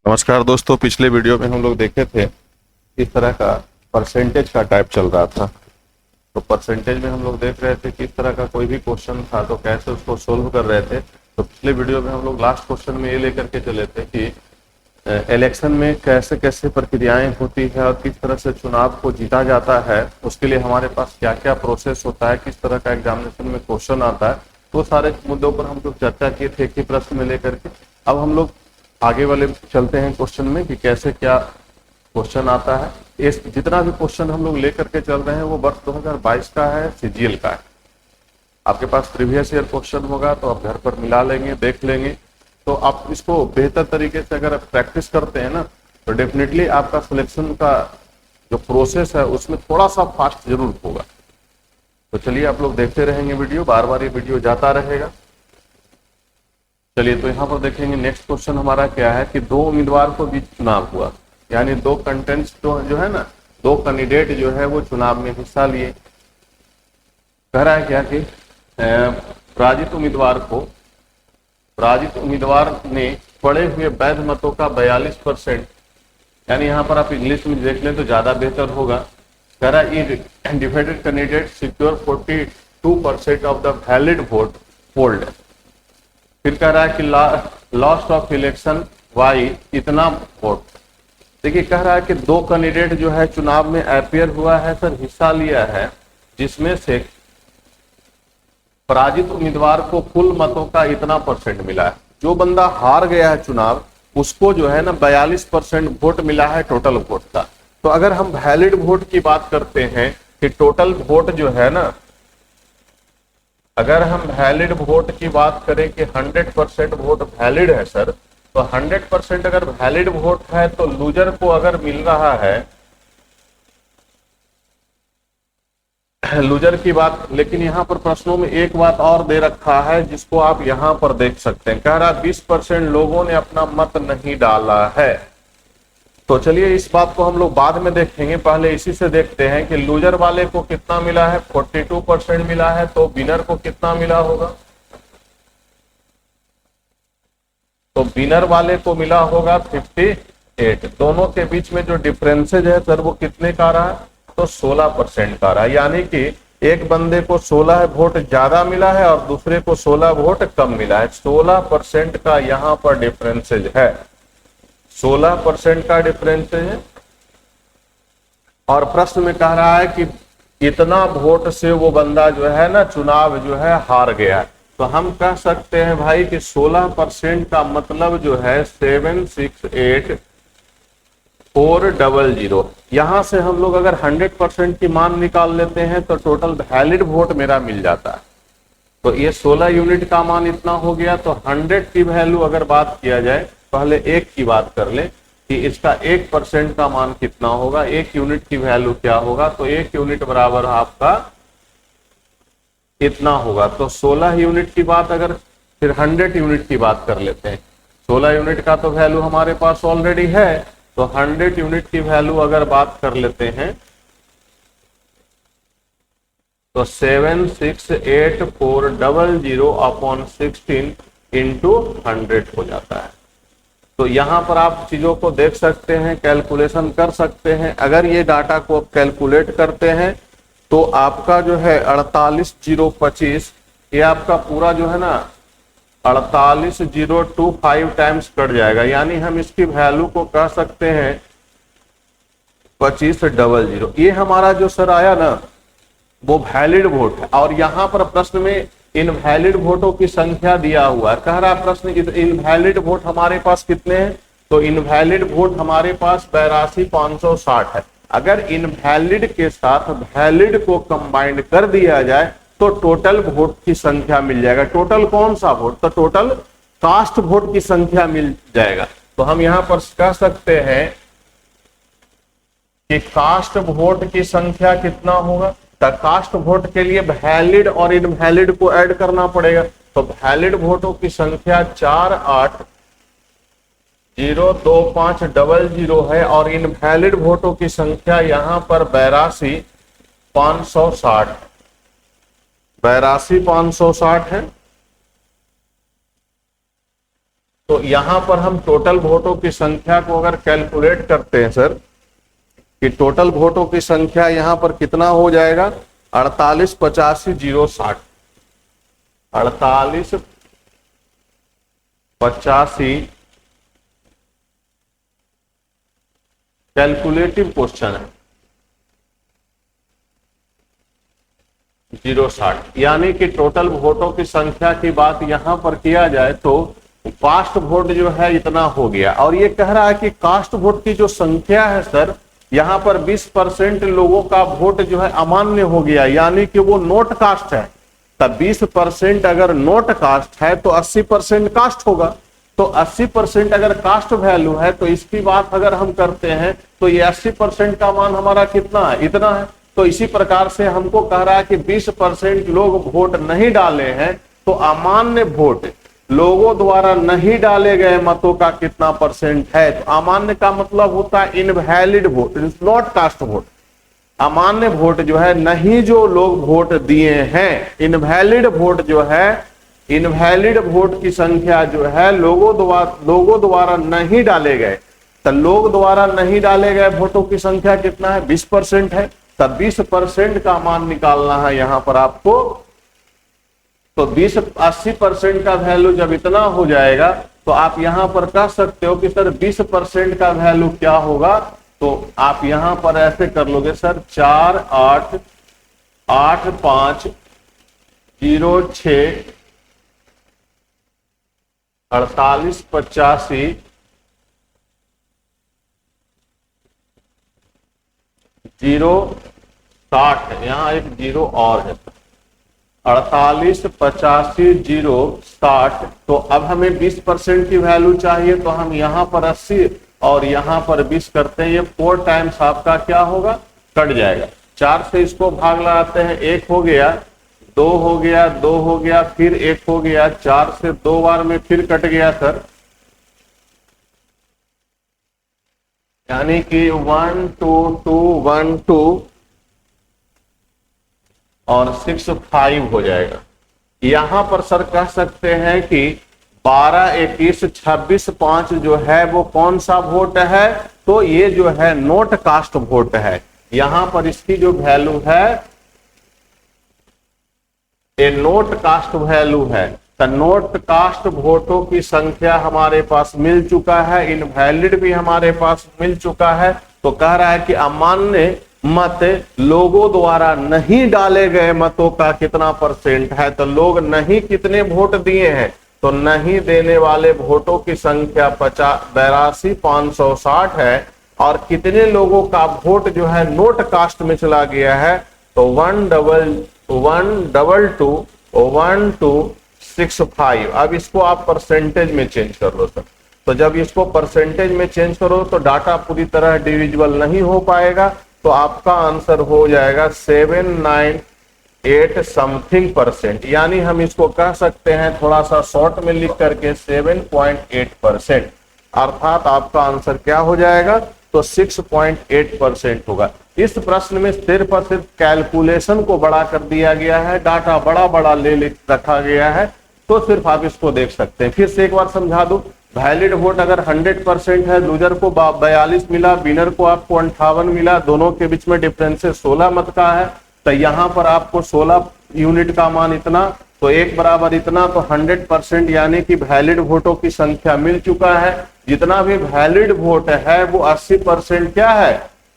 नमस्कार दोस्तों, पिछले वीडियो में हम लोग देखे थे किस तरह का परसेंटेज का टाइप चल रहा था। तो परसेंटेज में हम लोग देख रहे थे किस तरह का कोई भी क्वेश्चन था तो कैसे उसको सोल्व कर रहे थे। तो पिछले वीडियो में हम लोग लास्ट क्वेश्चन में ये लेकर के चले थे कि इलेक्शन में कैसे कैसे प्रक्रियाएं होती है और किस तरह से चुनाव को जीता जाता है, उसके लिए हमारे पास क्या क्या प्रोसेस होता है, किस तरह का एग्जामिनेशन में क्वेश्चन आता है। तो सारे मुद्दों पर हम लोग चर्चा किए थे एक ही प्रश्न में लेकर के। अब हम लोग आगे वाले चलते हैं क्वेश्चन में कि कैसे क्या क्वेश्चन आता है। इस जितना भी क्वेश्चन हम लोग लेकर के चल रहे हैं वो वर्ष 2022 का है, सीजीएल का है। आपके पास प्रीवियस ईयर क्वेश्चन होगा तो आप घर पर मिला लेंगे, देख लेंगे। तो आप इसको बेहतर तरीके से अगर प्रैक्टिस करते हैं ना तो डेफिनेटली आपका सिलेक्शन का जो प्रोसेस है उसमें थोड़ा सा फास्ट जरूर होगा। तो चलिए आप लोग देखते रहेंगे वीडियो, बार बार ये वीडियो जाता रहेगा। चलिए तो यहाँ पर देखेंगे नेक्स्ट क्वेश्चन हमारा क्या है कि दो उम्मीदवार को बीच चुनाव हुआ, यानी दो कंटेंट्स जो है ना, दो कैंडिडेट जो है वो चुनाव में हिस्सा लिए। कह रहा है क्या कि पराजित उम्मीदवार ने पड़े हुए वैध मतों का 42%, यानी यहाँ पर आप इंग्लिश में देख लें तो ज्यादा बेहतर होगा। कह रहा है defeated candidate secure 42% of the valid vote polled. फिर कह रहा है कि लॉस्ट ऑफ इलेक्शन वाई इतना वोट। देखिए कह रहा है कि दो कैंडिडेट जो है चुनाव में अपियर हुआ है सर, हिस्सा लिया है, जिसमें से पराजित उम्मीदवार को कुल मतों का इतना परसेंट मिला है। जो बंदा हार गया है चुनाव उसको जो है ना 42% वोट मिला है टोटल वोट का। तो अगर हम वैलिड वोट की बात करते हैं कि टोटल वोट जो है ना, अगर हम वैलिड वोट की बात करें कि 100% वोट वैलिड है सर, तो 100% अगर वैलिड वोट है तो लूजर को अगर मिल रहा है, लूजर की बात। लेकिन यहाँ पर प्रश्नों में एक बात और दे रखा है जिसको आप यहाँ पर देख सकते हैं। कह रहा 20% लोगों ने अपना मत नहीं डाला है। तो चलिए इस बात को हम लोग बाद में देखेंगे, पहले इसी से देखते हैं कि लूजर वाले को कितना मिला है। 42% मिला है, तो विनर को कितना मिला होगा। तो विनर वाले को मिला होगा 58। दोनों के बीच में जो डिफरेंसेज है सर वो कितने का रहा है, तो 16% का रहा। यानी कि एक बंदे को 16 वोट ज्यादा मिला है और दूसरे को 16 वोट कम मिला है। 16% का यहाँ पर डिफरेंसेज है, 16% का डिफरेंसेज है। और प्रश्न में कह रहा है कि इतना वोट से वो बंदा जो है ना चुनाव जो है हार गया। तो हम कह सकते हैं भाई कि 16% का मतलब जो है 768,400। यहां से हम लोग अगर 100% की मान निकाल लेते हैं तो टोटल वैलिड वोट मेरा मिल जाता है। तो ये 16 यूनिट का मान इतना हो गया। तो 100 की वैल्यू अगर बात किया जाए, पहले एक की बात कर ले कि इसका 1% का मान कितना होगा, 1 यूनिट की वैल्यू क्या होगा। तो 1 यूनिट बराबर आपका इतना होगा। तो 16 यूनिट की बात अगर फिर 100 यूनिट की बात कर लेते हैं, 16 यूनिट का तो वैल्यू हमारे पास ऑलरेडी है। तो 100 यूनिट की वैल्यू अगर बात कर लेते हैं तो 768,400 अपॉन 16 इंटू 100 हो जाता है। तो यहां पर आप चीजों को देख सकते हैं, कैलकुलेशन कर सकते हैं। अगर ये डाटा को आप कैलकुलेट करते हैं तो आपका जो है 48,025, ये आपका पूरा जो है ना 48,025 टाइम्स कट जाएगा। यानी हम इसकी वैल्यू को कह सकते हैं 2500। ये हमारा जो सर आया ना वो वैलिड वोट है। और यहाँ पर प्रश्न में इनवैलिड वोटों की संख्या दिया हुआ है। कह रहा प्रश्न इनवैलिड वोट हमारे पास कितने हैं, तो इनवैलिड वोट हमारे पास 82,560 है। अगर इनवैलिड के साथ वैलिड को कंबाइंड कर दिया जाए तो टोटल वोट की संख्या मिल जाएगा। टोटल कौन सा वोट, तो टोटल कास्ट वोट की संख्या मिल जाएगा। तो हम यहां पर कह सकते हैं कि कास्ट वोट की संख्या कितना होगा। तो कास्ट वोट के लिए वैलिड और इनवैलिड को ऐड करना पड़ेगा। तो वैलिड वोटों की संख्या 48,02500 है और इनवैलिड वोटों की संख्या यहां पर 82,560 है। तो यहां पर हम टोटल वोटों की संख्या को अगर कैलकुलेट करते हैं सर, कि टोटल वोटों की संख्या यहां पर कितना हो जाएगा, 48 85 060, 48 85, कैलकुलेटिव क्वेश्चन है, 060, यानी कि टोटल वोटों की संख्या की बात यहां पर किया जाए तो कास्ट वोट जो है इतना हो गया। और ये कह रहा है कि कास्ट वोट की जो संख्या है सर, यहां पर 20% लोगों का वोट जो है अमान्य हो गया, यानी कि वो नोट कास्ट है। तब 20% अगर नोट कास्ट है तो 80% कास्ट होगा। तो 80% अगर कास्ट वैल्यू है तो इसकी बात अगर हम करते हैं तो ये 80% का मान हमारा कितना है, इतना है। तो इसी प्रकार से हमको कह रहा है कि 20% लोग वोट नहीं डाले हैं, तो अमान्य वोट, लोगों द्वारा नहीं डाले गए मतों का कितना परसेंट है। तो अमान्य का मतलब होता है invalid vote, not cast vote. अमान्य वोट जो है, नहीं जो लोग वोट दिए हैं, इनवैलिड वोट जो है, इनवैलिड वोट की संख्या जो है लोगों द्वारा नहीं डाले गए। तो लोग द्वारा नहीं डाले गए वोटों की संख्या कितना है, 20% है। तब 20% का मान निकालना है यहां पर आपको। तो 80% का वैल्यू जब इतना हो जाएगा तो आप यहां पर कह सकते हो कि सर 20% का वैल्यू क्या होगा। तो आप यहां पर ऐसे कर लोगे सर, 4 8 8 5 0 6 48 85 060, यहां एक 0 और है, 48 85 060। तो अब हमें 20% की वैल्यू चाहिए, तो हम यहां पर 80 और यहां पर 20 करते हैं। ये 4 टाइम्स आपका क्या होगा, कट जाएगा। 4 से इसको भाग लगाते हैं, 1 हो गया, 2 हो गया, 2 हो गया, फिर 1 हो गया, 4 से 2 बार में फिर कट गया सर, यानी कि 1 2 2 1 2 और 6 5 हो जाएगा। यहां पर सर कह सकते हैं कि 12 21 26 5 जो है वो कौन सा वोट है, तो ये जो है नोट कास्ट वोट है। यहां पर इसकी जो वैल्यू है ये नोट कास्ट वैल्यू है। तो नोट कास्ट वोटों की संख्या हमारे पास मिल चुका है, इनवैलिड भी हमारे पास मिल चुका है। तो कह रहा है कि अमान्य मत लोगों द्वारा नहीं डाले गए मतों का कितना परसेंट है। तो लोग नहीं कितने वोट दिए हैं, तो नहीं देने वाले वोटों की संख्या 82 560 है। और कितने लोगों का वोट जो है नोट कास्ट में चला गया है, तो 11265। अब इसको आप परसेंटेज में चेंज कर लो सर। तो जब इसको परसेंटेज में चेंज करो तो डाटा पूरी तरह डिविजिबल नहीं हो पाएगा, तो आपका आंसर हो जाएगा 798 समथिंग परसेंट। यानी हम इसको कह सकते हैं थोड़ा सा शॉर्ट में लिख करके 7.8%। अर्थात आपका आंसर क्या हो जाएगा, तो 6.8% होगा। इस प्रश्न में सिर्फ और सिर्फ कैलकुलेशन को बड़ा कर दिया गया है, डाटा बड़ा बड़ा ले रखा गया है, तो सिर्फ आप इसको देख सकते हैं। फिर से एक बार समझा दूं, वैलिड वोट अगर 100% है, लूजर को 42 मिला, विनर को आपको 58 मिला, दोनों के बीच में डिफरेंस 16 मत का है, तो यहां पर आपको 16 यूनिट का मान इतना, तो 1 बराबर इतना, तो 100% यानी कि वैलिड वोटों की संख्या मिल चुका है। जितना भी वैलिड वोट है वो 80% क्या है,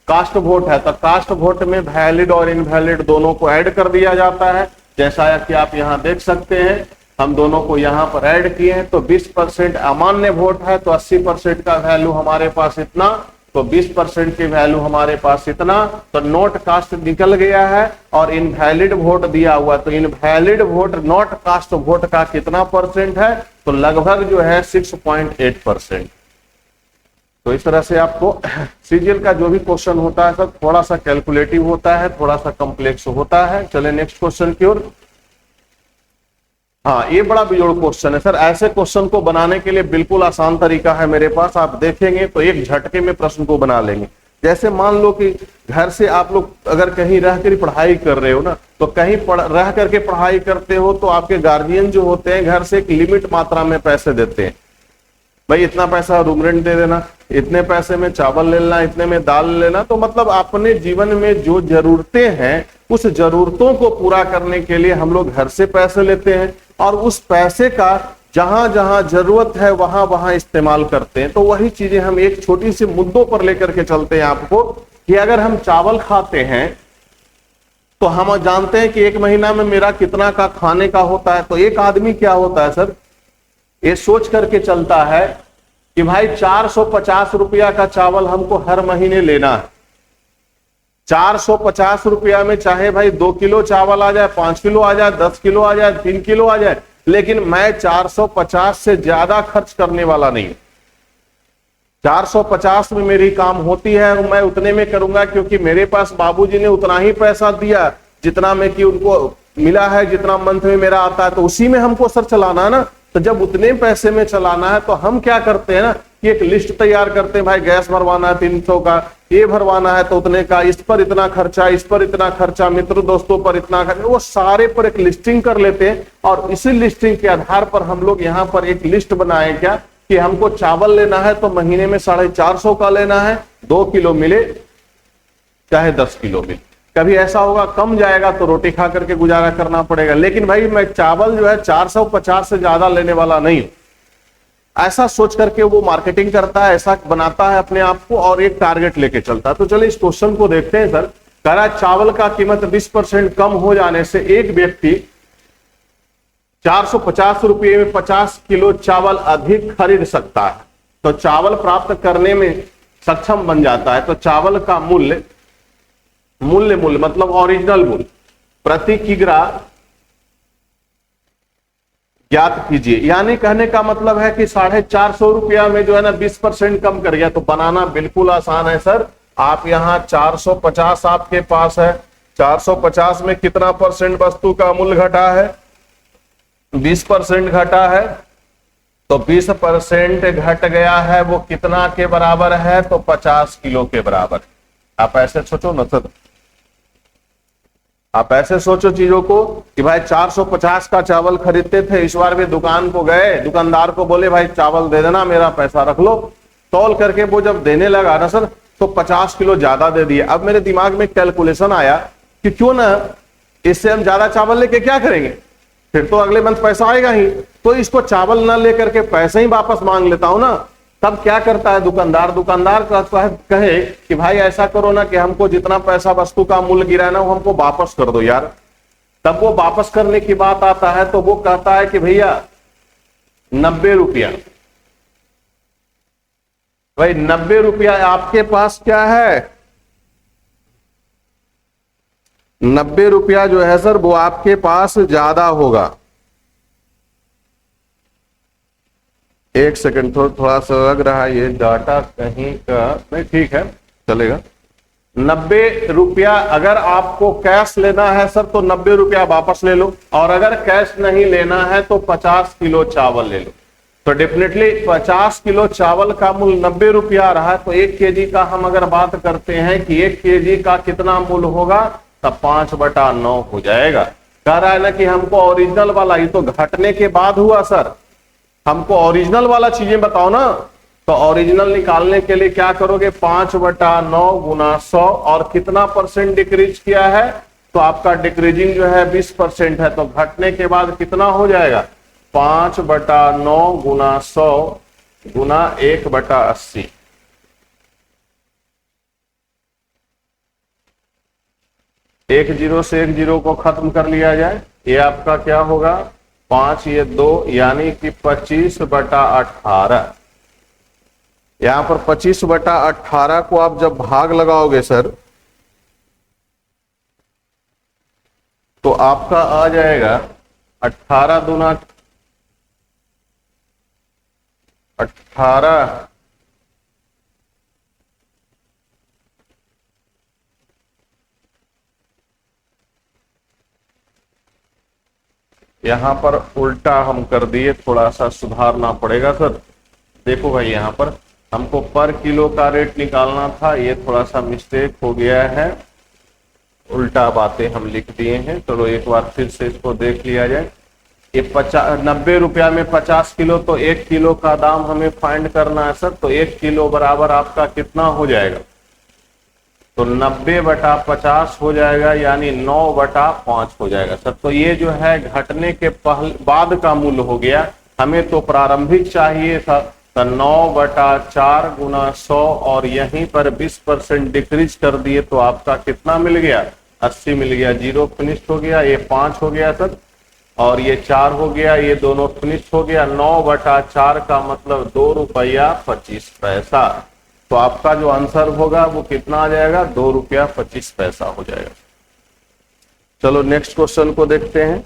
कास्ट वोट है। तो कास्ट वोट में वैलिड और इनवैलिड दोनों को ऐड कर दिया जाता है, जैसा कि आप यहां देख सकते हैं। हम दोनों को यहां पर ऐड किए हैं, तो 20% अमान्य वोट है, तो 80% का वैल्यू हमारे पास इतना, तो 20% की वैल्यू हमारे पास इतना, तो नॉट कास्ट निकल गया है। और इनवैलिड वोट दिया हुआ, तो invalid vote not cast vote का कितना परसेंट है, तो लगभग जो है 6.8%। तो इस तरह से आपको सीजीएल का जो भी क्वेश्चन होता है सब थोड़ा सा कैलकुलेटिव होता है, थोड़ा सा कॉम्प्लेक्स होता है। चले नेक्स्ट क्वेश्चन की ओर। हाँ, ये बड़ा बिजोड़ क्वेश्चन है सर। ऐसे क्वेश्चन को बनाने के लिए बिल्कुल आसान तरीका है मेरे पास, आप देखेंगे तो एक झटके में प्रश्न को बना लेंगे। जैसे मान लो कि घर से आप लोग अगर कहीं रह कर पढ़ाई कर रहे हो ना, तो कहीं रह करके पढ़ाई करते हो तो आपके गार्जियन जो होते हैं घर से एक लिमिट मात्रा में पैसे देते हैं। भाई इतना पैसा रूम रेंट दे देना, इतने पैसे में चावल ले लेना, इतने में दाल ले लेना। तो मतलब अपने जीवन में जो जरूरतें हैं उस जरूरतों को पूरा करने के लिए हम लोग घर से पैसे लेते हैं और उस पैसे का जहां जहां जरूरत है वहां वहां इस्तेमाल करते हैं। तो वही चीजें हम एक छोटी सी मुद्दों पर लेकर के चलते हैं आपको कि अगर हम चावल खाते हैं तो हम जानते हैं कि एक महीना में मेरा कितना का खाने का होता है। तो एक आदमी क्या होता है सर, ये सोच करके चलता है कि भाई 450 रुपया का चावल हमको हर महीने लेना है। 450 रुपया में चाहे भाई 2 किलो चावल आ जाए, 5 किलो आ जाए, 10 किलो आ जाए, 3 किलो आ जाए, लेकिन मैं 450 से ज्यादा खर्च करने वाला नहीं। 450 में मेरी काम होती है और मैं उतने में करूंगा, क्योंकि मेरे पास बाबूजी ने उतना ही पैसा दिया जितना में कि उनको मिला है, जितना मंथ में मेरा आता है, तो उसी में हमको सर चलाना है ना। तो जब उतने पैसे में चलाना है तो हम क्या करते हैं ना कि एक लिस्ट तैयार करते हैं, भाई गैस भरवाना है 300 का, ये भरवाना है तो उतने का, इस पर इतना खर्चा, इस पर इतना खर्चा, मित्र दोस्तों पर इतना खर्चा, वो सारे पर एक लिस्टिंग कर लेते हैं। और इसी लिस्टिंग के आधार पर हम लोग यहाँ पर एक लिस्ट बनाए क्या कि हमको चावल लेना है तो महीने में 450 का लेना है, 2 किलो मिले चाहे 10 किलो मिले। कभी ऐसा होगा कम जाएगा तो रोटी खा करके गुजारा करना पड़ेगा, लेकिन भाई मैं चावल जो है 450 से ज्यादा लेने वाला नहीं हूं। ऐसा सोच करके वो मार्केटिंग करता है, ऐसा बनाता है अपने आप को और एक टारगेट लेके चलता है। तो चलिए इस क्वेश्चन को देखते हैं सर। कह रहा है चावल का कीमत 20% कम हो जाने से एक व्यक्ति 450 रुपये में 50 किलो चावल अधिक खरीद सकता है, तो चावल प्राप्त करने में सक्षम बन जाता है। तो चावल का मूल्य मतलब ओरिजिनल मूल्य प्रति किग्रा ज्ञात कीजिए। यानी कहने का मतलब है कि 450 रुपया में जो है ना 20% कम कर गया। तो बनाना बिल्कुल आसान है सर। आप यहां 450 आपके पास है, 450 में कितना परसेंट वस्तु का मूल्य घटा है, 20% घटा है। तो 20% घट गया है, वो कितना के बराबर है, तो 50 किलो के बराबर। आप ऐसे सोचो ना सर, आप ऐसे सोचो चीजों को कि भाई 450 का चावल खरीदते थे, इस बार भी दुकान को गए, दुकानदार को बोले भाई चावल दे देना, मेरा पैसा रख लो। तौल करके वो जब देने लगा ना सर तो 50 किलो ज्यादा दे दिए। अब मेरे दिमाग में कैलकुलेशन आया कि क्यों ना इससे हम ज्यादा चावल लेके क्या करेंगे, फिर तो अगले मंथ पैसा आएगा ही, तो इसको चावल ना लेकर के पैसे ही वापस मांग लेता हूं ना। तब क्या करता है दुकानदार कहता है कहे कि भाई ऐसा करो ना कि हमको जितना पैसा वस्तु का मूल्य गिरा है ना वो हमको वापस कर दो यार। तब वो वापस करने की बात आता है तो वो कहता है कि भैया 90 रुपया। भाई 90 रुपया आपके पास क्या है, 90 रुपया जो है सर वो आपके पास ज्यादा होगा। एक सेकंड, थोड़ा सा लग रहा है ये डाटा कहीं का नहीं, ठीक है चलेगा। 90 रुपया अगर आपको कैश लेना है सर तो 90 रुपया वापस ले लो, और अगर कैश नहीं लेना है तो 50 किलो चावल ले लो। तो डेफिनेटली 50 किलो चावल का मूल्य 90 रुपया आ रहा है। तो 1 केजी का हम अगर बात करते हैं कि 1 केजी का कितना मूल्य होगा, तब 5/9 हो जाएगा। कह रहा है ना कि हमको ओरिजिनल वाला, ये तो घटने के बाद हुआ सर, हमको ओरिजिनल वाला चीजें बताओ ना। तो ओरिजिनल निकालने के लिए क्या करोगे, 5/9 गुना 100, और कितना परसेंट डिक्रीज किया है, तो आपका डिक्रीजिंग जो है 20% है। तो घटने के बाद कितना हो जाएगा, 5/9 गुना 100 गुना 1/80। एक जीरो से एक जीरो को खत्म कर लिया जाए, ये आपका क्या होगा 5, ये 2, यानी कि 25/18। यहां पर 25/18 को आप जब भाग लगाओगे सर तो आपका आ जाएगा 18 दूना 18, यहां पर उल्टा हम कर दिए, थोड़ा सा सुधारना पड़ेगा सर। देखो भाई यहां पर हमको पर किलो का रेट निकालना था, ये थोड़ा सा मिस्टेक हो गया है, उल्टा बातें हम लिख दिए हैं। चलो एक बार फिर से इसको देख लिया जाए। ये 90 रुपया में 50 किलो, तो 1 किलो का दाम हमें फाइंड करना है सर। तो 1 किलो बराबर आपका कितना हो जाएगा? तो 90/50 हो जाएगा, यानी 9/5 हो जाएगा सर। तो ये जो है घटने के बाद का मूल्य हो गया। हमें तो प्रारंभिक चाहिए था, तो 9/4 गुना 100 और यहीं पर 20% डिक्रीज कर दिए तो आपका कितना मिल गया? 80 मिल गया। 0 फिनिश हो गया, ये 5 हो गया सर, और ये 4 हो गया, ये दोनों फिनिश हो गया। 9/4 का मतलब 2 रुपया 25 पैसा। तो आपका जो आंसर होगा वो कितना आ जाएगा? 2 रुपया 25 पैसा हो जाएगा। चलो नेक्स्ट क्वेश्चन को देखते हैं।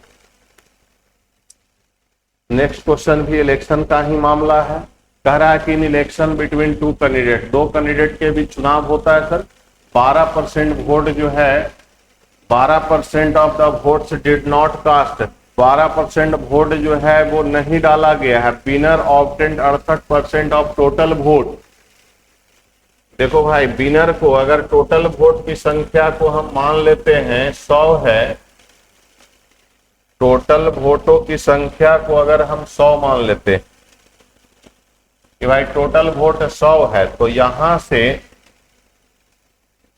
नेक्स्ट क्वेश्चन भी इलेक्शन का ही मामला है। कह रहा है कि इन इलेक्शन बिटवीन 2 कैंडिडेट, 2 कैंडिडेट के बीच चुनाव होता है सर। 12% वोट जो है, 12% of the votes did not cast, 12% vote जो है वो नहीं डाला गया है। Winner obtained 68% of total vote. देखो भाई, विनर को अगर टोटल वोट की संख्या को हम मान लेते हैं 100 है, टोटल वोटों की संख्या को अगर हम 100 मान लेते हैं कि भाई टोटल वोट 100 है, तो यहां से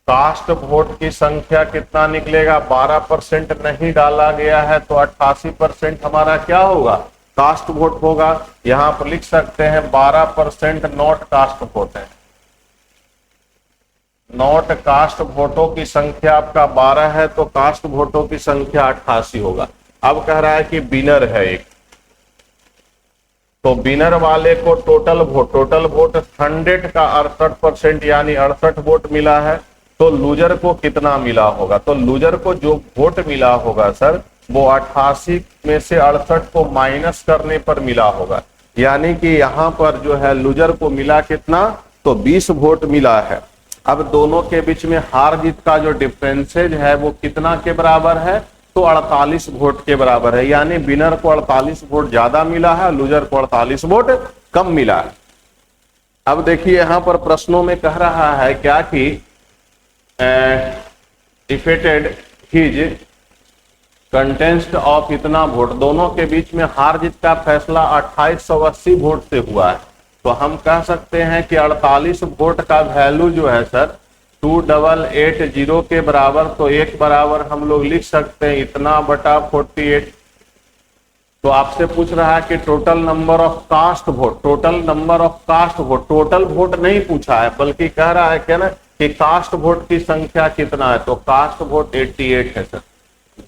कास्ट वोट की संख्या कितना निकलेगा? 12% नहीं डाला गया है, तो 88% हमारा क्या होगा? कास्ट वोट होगा। यहां पर लिख सकते हैं 12% नॉट कास्ट वोट है। नॉट कास्ट वोटों की संख्या आपका 12 है, तो कास्ट वोटों की संख्या 88 होगा। अब कह रहा है कि विनर है एक, तो विनर वाले को टोटल वोट 100 का 68% यानी 68 वोट मिला है। तो लूजर को कितना मिला होगा? तो लूजर को जो वोट मिला होगा सर, वो 88 में से 68 को माइनस करने पर मिला होगा। यानी कि यहां पर जो है लूजर को मिला कितना? तो 20 वोट मिला है। अब दोनों के बीच में हार जीत का जो डिफरेंसेज है वो कितना के बराबर है? तो 48 वोट के बराबर है। यानी विनर को 48 वोट ज्यादा मिला है, लूजर को 48 वोट कम मिला है। अब देखिए यहां पर प्रश्नों में कह रहा है क्या कि डिफेटेड हिज कंटेस्ट ऑफ इतना वोट। दोनों के बीच में हार जीत का फैसला 2880 वोट से हुआ है। तो हम कह सकते हैं कि 48 वोट का वैल्यू जो है सर 2880 के बराबर, तो एक बराबर हम लोग लिख सकते हैं इतना बटा 48। तो आपसे पूछ रहा है कि total number of cast vote, total number of cast vote, total vote नहीं पूछा है, बल्कि कह रहा है क्या ना कि कास्ट वोट की संख्या कितना है। तो कास्ट वोट 88 है सर।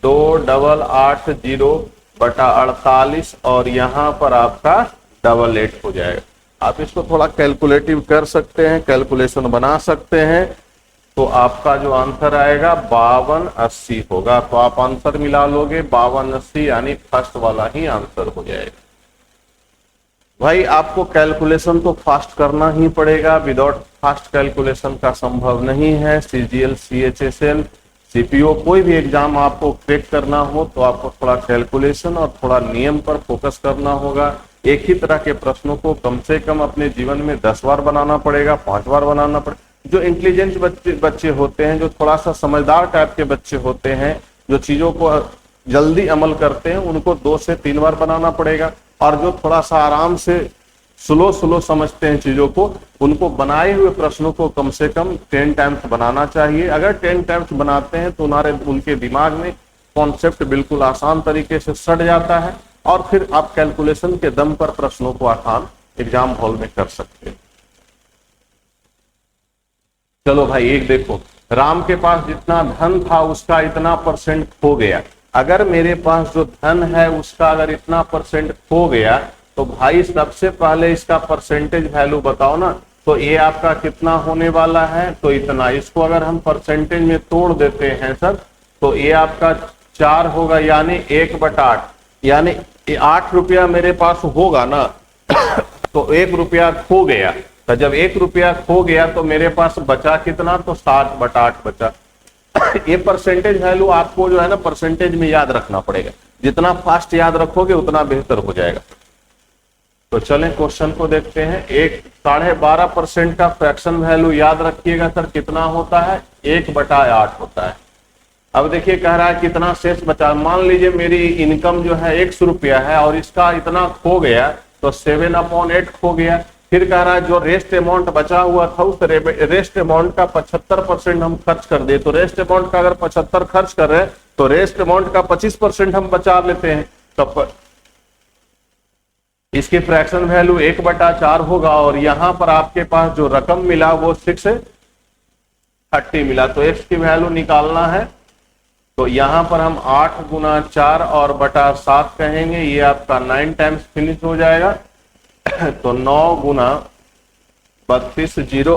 2880 बटा 48 और यहाँ पर आपका 88 हो जाएगा। आप इसको थोड़ा कैलकुलेटिव कर सकते हैं, कैलकुलेशन बना सकते हैं, तो आपका जो आंसर आएगा 5280 होगा। तो आप आंसर मिला लोगे 5280, यानी फर्स्ट वाला ही आंसर हो जाएगा। भाई आपको कैलकुलेशन तो फास्ट करना ही पड़ेगा, विदाउट फास्ट कैलकुलेशन का संभव नहीं है। सीजीएल, सीएचएसएल, सीपीओ, कोई भी एग्जाम आपको क्रैक करना हो तो आपको थोड़ा कैलकुलेशन और थोड़ा नियम पर फोकस करना होगा। एक ही तरह के प्रश्नों को कम से कम अपने जीवन में 10 बार बनाना पड़ेगा, 5 बार बनाना पड़ेगा। जो इंटेलिजेंट बच्चे होते हैं, जो थोड़ा सा समझदार टाइप के बच्चे होते हैं, जो चीजों को जल्दी अमल करते हैं, उनको 2 से 3 बार बनाना पड़ेगा। और जो थोड़ा सा आराम से स्लो समझते हैं चीजों को, उनको बनाए हुए प्रश्नों को कम से कम 10 टाइम्स बनाना चाहिए। अगर 10 टाइम्स बनाते हैं तो उनके दिमाग में कॉन्सेप्ट बिल्कुल आसान तरीके से सट जाता है, और फिर आप कैलकुलेशन के दम पर प्रश्नों को आसान एग्जाम हॉल में कर सकते हैं। चलो भाई, एक देखो, राम के पास जितना धन था उसका इतना परसेंट खो गया। अगर मेरे पास जो धन है उसका अगर इतना परसेंट खो गया, तो भाई सबसे पहले इसका परसेंटेज वैल्यू बताओ ना। तो ये आपका कितना होने वाला है? तो इतना। इसको अगर हम परसेंटेज में तोड़ देते हैं सर, तो ये आपका 4 होगा, यानी 1/8, यानी 8 रुपया मेरे पास होगा ना। तो 1 रुपया खो गया, तो जब 1 रुपया खो गया तो मेरे पास बचा कितना? तो 7/8 बचा। ये परसेंटेज वैल्यू आपको जो है ना परसेंटेज में याद रखना पड़ेगा। जितना फास्ट याद रखोगे उतना बेहतर हो जाएगा। तो चलें क्वेश्चन को देखते हैं। 12.5% का फ्रैक्शन वैल्यू याद रखिएगा सर, कितना होता है? 1/8 होता है। अब देखिए कह रहा है कितना शेष बचा। मान लीजिए मेरी इनकम जो है 100 रुपया है और इसका इतना खो गया, तो 7/8 खो गया। फिर कह रहा है जो रेस्ट अमाउंट बचा हुआ था उस रेस्ट अमाउंट का 75% हम खर्च कर दे। तो रेस्ट अमाउंट का अगर 75 खर्च कर रहे हैं तो रेस्ट अमाउंट का 25% हम बचा लेते हैं। तब इसकी फ्रैक्शन वैल्यू 1/4 होगा और यहां पर आपके पास जो रकम मिला वो 630 मिला। तो x की वैल्यू निकालना है, तो यहां पर हम 8 गुना 4 और बटा 7 कहेंगे, ये आपका 9 टाइम्स फिनिश हो जाएगा। तो 9 गुना 32 जीरो,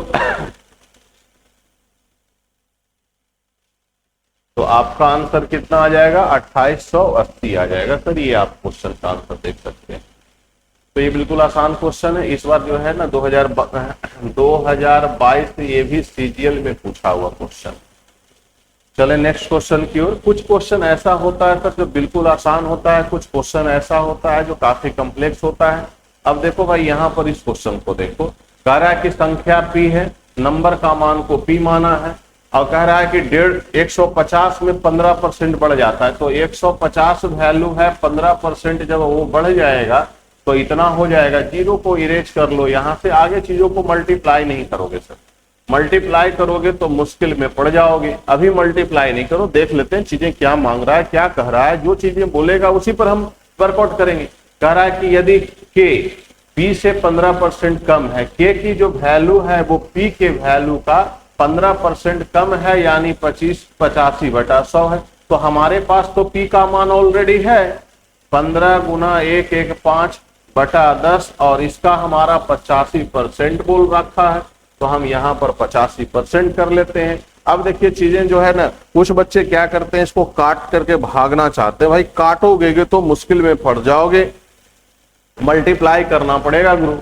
तो आपका आंसर कितना आ जाएगा, 2880 आ जाएगा सर। ये आप क्वेश्चन का आंसर देख सकते हैं। तो ये बिल्कुल आसान क्वेश्चन है। इस बार जो है ना 2022 से ये भी सीजीएल में पूछा हुआ क्वेश्चन। चले नेक्स्ट क्वेश्चन की ओर। कुछ क्वेश्चन ऐसा होता है सर जो बिल्कुल आसान होता है, कुछ क्वेश्चन ऐसा होता है जो काफी कॉम्प्लेक्स होता है। अब देखो भाई यहाँ पर इस क्वेश्चन को देखो, कह रहा है कि संख्या p है, नंबर का मान को p माना है और कह रहा है कि 150 में 15% बढ़ जाता है। तो 150 वैल्यू है, 15% जब वो बढ़ जाएगा तो इतना हो जाएगा। जीरो को इरेज कर लो, यहां से आगे चीजों को मल्टीप्लाई नहीं करोगे सर। मल्टीप्लाई करोगे तो मुश्किल में पड़ जाओगे। अभी मल्टीप्लाई नहीं करो, देख लेते हैं चीजें क्या मांग रहा है, क्या कह रहा है। जो चीजें बोलेगा उसी पर हम वर्कआउट करेंगे। कह रहा है कि यदि k p से 15% कम है, k की जो वैल्यू है वो p के वैल्यू का 15% कम है, यानी 85/100 है। तो हमारे पास तो p का मान ऑलरेडी है 15 गुना 115/10 और इसका हमारा 85% बोल रखा है। तो हम यहाँ पर 85% कर लेते हैं। अब देखिए चीजें जो है ना, कुछ बच्चे क्या करते हैं, इसको काट करके भागना चाहते हैं। भाई काटोगे तो मुश्किल में पड़ जाओगे, मल्टीप्लाई करना पड़ेगा गुरु।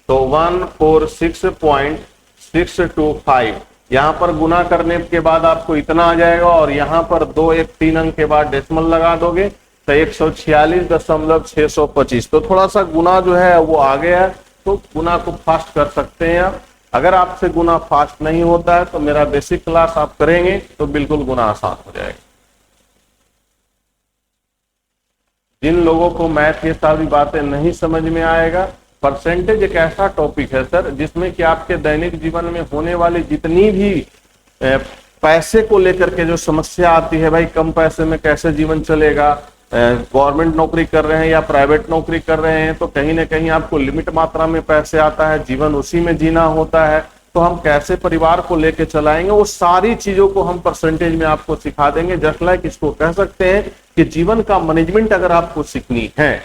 तो 146.625 यहाँ पर गुना करने के बाद आपको इतना आ जाएगा और यहाँ पर 2 1 3 अंक के बाद डेसिमल लगा दोगे तो 146.625। तो थोड़ा सा गुना जो है वो आ गया है, तो गुना को फास्ट कर सकते हैं आप। अगर आपसे गुना फास्ट नहीं होता है तो मेरा बेसिक क्लास आप करेंगे तो बिल्कुल गुना आसान हो जाएगा। जिन लोगों को मैथ ये सारी बातें नहीं समझ में आएगा, परसेंटेज एक ऐसा टॉपिक है सर जिसमें कि आपके दैनिक जीवन में होने वाली जितनी भी पैसे को लेकर के जो समस्या आती है, भाई कम पैसे में कैसे जीवन चलेगा, गवर्नमेंट नौकरी कर रहे हैं या प्राइवेट नौकरी कर रहे हैं तो कहीं ना कहीं आपको लिमिट मात्रा में पैसे आता है, जीवन उसी में जीना होता है, तो हम कैसे परिवार को लेके चलाएंगे, वो सारी चीजों को हम परसेंटेज में आपको सिखा देंगे। जस्ट लाइक इसको कह सकते हैं कि जीवन का मैनेजमेंट अगर आपको सीखनी है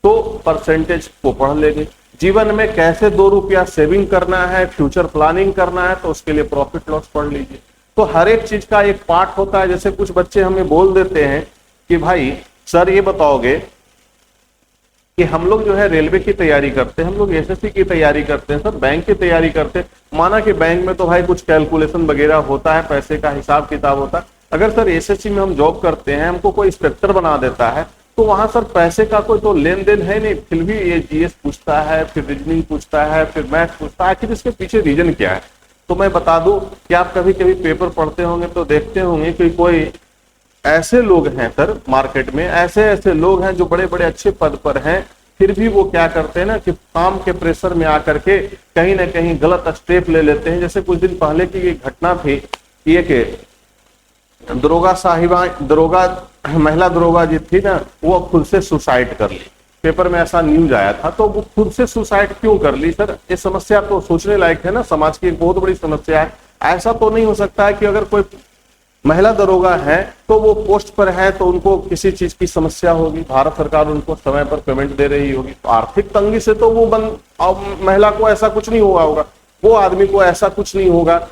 तो परसेंटेज को पढ़ लेंगे। जीवन में कैसे 2 रुपया सेविंग करना है, फ्यूचर प्लानिंग करना है, तो उसके लिए प्रॉफिट लॉस पढ़ लीजिए। तो हर एक चीज का एक पार्ट होता है। जैसे कुछ बच्चे हमें बोल देते हैं कि भाई सर ये बताओगे कि हम लोग जो है रेलवे की तैयारी करते हैं, हम लोग एसएससी की तैयारी करते हैं, सर बैंक की तैयारी करते हैं। माना कि बैंक में तो भाई कुछ कैलकुलेशन वगैरह होता है, पैसे का हिसाब किताब होता है। अगर सर एसएससी में हम जॉब करते हैं, हमको कोई इंस्पेक्टर बना देता है, तो वहां सर पैसे का कोई तो लेन देन है नहीं, फिर भी ये जीएस पूछता है, फिर रीजनिंग पूछता है, फिर मैथ पूछता है। आखिर इसके पीछे रीजन क्या है? तो मैं बता दूं कि आप कभी कभी पेपर पढ़ते होंगे तो देखते होंगे कि कोई ऐसे लोग हैं सर मार्केट में, ऐसे लोग हैं जो बड़े बड़े अच्छे पद पर हैं, फिर भी वो क्या करते हैं ना कि काम के प्रेशर में आकर के कहीं ना कहीं गलत स्टेप ले लेते हैं। जैसे कुछ दिन पहले की एक घटना थी, ये कि दरोगा महिला दरोगा जी थी ना, वो खुद से सुसाइड कर ली। पेपर में ऐसा न्यूज आया था। तो वो खुद से सुसाइड क्यों कर ली सर? ये समस्या तो सोचने लायक है ना, समाज की एक बहुत बड़ी समस्या है। ऐसा तो नहीं हो सकता है कि अगर कोई महिला दरोगा है तो वो पोस्ट पर है तो उनको किसी चीज की समस्या होगी, भारत सरकार उनको समय पर पेमेंट दे रही होगी, तो आर्थिक तंगी से तो वो महिला को ऐसा कुछ नहीं हुआ होगा, वो आदमी को ऐसा कुछ नहीं होगा,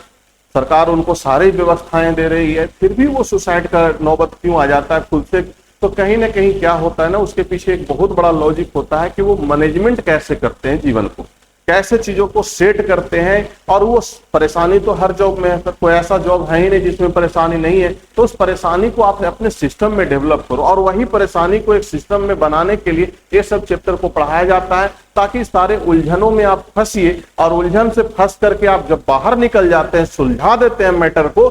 सरकार उनको सारी व्यवस्थाएं दे रही है, फिर भी वो सुसाइड का नौबत क्यों आ जाता है खुद से? तो कहीं ना कहीं क्या होता है ना, उसके पीछे एक बहुत बड़ा लॉजिक होता है कि वो मैनेजमेंट कैसे करते हैं जीवन को, कैसे चीजों को सेट करते हैं। और वो परेशानी तो हर जॉब में है, कोई ऐसा जॉब है ही नहीं जिसमें परेशानी नहीं है। तो उस परेशानी को आप अपने सिस्टम में डेवलप करो, और वही परेशानी को एक सिस्टम में बनाने के लिए ये सब चैप्टर को पढ़ाया जाता है, ताकि सारे उलझनों में आप फंसिए, और उलझन से फंस करके आप जब बाहर निकल जाते हैं, सुलझा देते हैं मैटर को,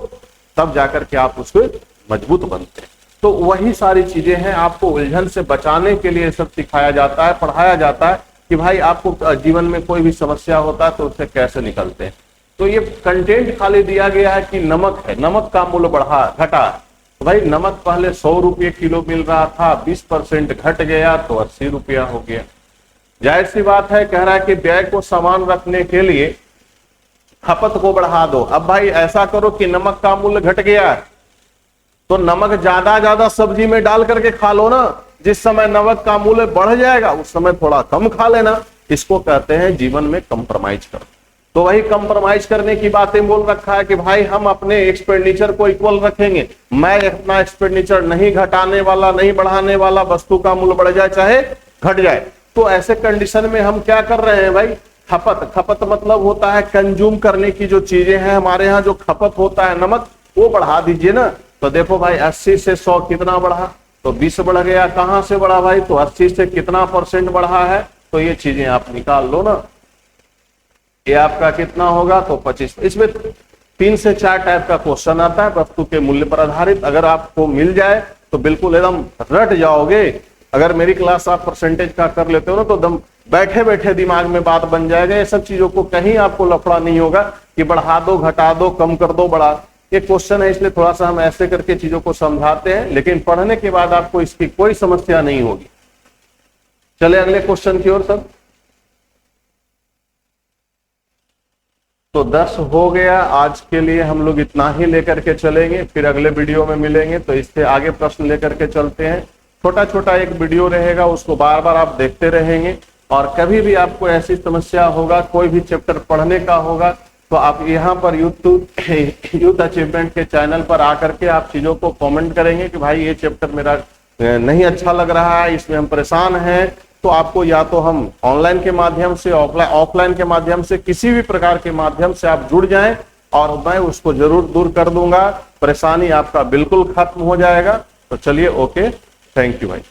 तब जाकर के आप उसको मजबूत बनते हैं। तो वही सारी चीजें हैं, आपको उलझन से बचाने के लिए सब सिखाया जाता है, पढ़ाया जाता है कि भाई आपको जीवन में कोई भी समस्या होता है तो उससे कैसे निकलते हैं। तो ये कंटेंट खाली दिया गया है कि नमक है, नमक का मूल्य घटा। तो भाई नमक पहले 100 रुपये किलो मिल रहा था, 20% घट गया तो 80 रुपया हो गया। जाहिर सी बात है, कह रहा है कि व्यय को समान रखने के लिए खपत को बढ़ा दो। अब भाई ऐसा करो कि नमक का मूल्य घट गया है तो नमक ज्यादा सब्जी में डाल करके खा लो ना। जिस समय नमक का मूल्य बढ़ जाएगा उस समय थोड़ा कम खा लेना। इसको कहते हैं जीवन में कंप्रोमाइज कर। तो वही कंप्रोमाइज करने की बातें बोल रखा है कि भाई हम अपने एक्सपेंडिचर को इक्वल रखेंगे। मैं अपना एक्सपेंडिचर नहीं घटाने वाला, नहीं बढ़ाने वाला, वस्तु का मूल्य बढ़ जाए चाहे घट जाए। तो ऐसे कंडीशन में हम क्या कर रहे हैं भाई, खपत मतलब होता है कंज्यूम करने की जो चीजें हैं। हमारे यहाँ जो खपत होता है नमक, वो बढ़ा दीजिए ना। तो देखो भाई 80 से 100 कितना बढ़ा, तो 20 बढ़ गया। कहां से बढ़ा भाई, तो 80 से कितना % बढ़ा है, तो ये चीजें आप निकाल लो ना। ये आपका कितना होगा, तो 25। इसमें 3 से 4 टाइप का क्वेश्चन आता है वस्तु के मूल्य पर आधारित। अगर आपको मिल जाए तो बिल्कुल एकदम रट जाओगे। अगर मेरी क्लास आप परसेंटेज का कर लेते हो ना तो एकदम बैठे बैठे दिमाग में बात बन जाएगा। ये सब चीजों को कहीं आपको लफड़ा नहीं होगा कि बढ़ा दो, घटा दो, कम कर दो, बढ़ा। ये क्वेश्चन है इसलिए थोड़ा सा हम ऐसे करके चीजों को समझाते हैं, लेकिन पढ़ने के बाद आपको इसकी कोई समस्या नहीं होगी। चले अगले क्वेश्चन की ओर सब। तो 10 हो गया। आज के लिए हम लोग इतना ही लेकर के चलेंगे, फिर अगले वीडियो में मिलेंगे तो इससे आगे प्रश्न लेकर के चलते हैं। छोटा छोटा एक वीडियो रहेगा, उसको बार बार आप देखते रहेंगे। और कभी भी आपको ऐसी समस्या होगा, कोई भी चैप्टर पढ़ने का होगा, तो आप यहाँ पर यूथ अचीवमेंट के चैनल पर आकर के आप चीजों को कमेंट करेंगे कि भाई ये चैप्टर मेरा नहीं अच्छा लग रहा है, इसमें हम परेशान हैं। तो आपको या तो हम ऑनलाइन के माध्यम से, ऑफलाइन के माध्यम से, किसी भी प्रकार के माध्यम से आप जुड़ जाएं और मैं उसको जरूर दूर कर दूंगा। परेशानी आपका बिल्कुल खत्म हो जाएगा। तो चलिए, ओके, थैंक यू भाई।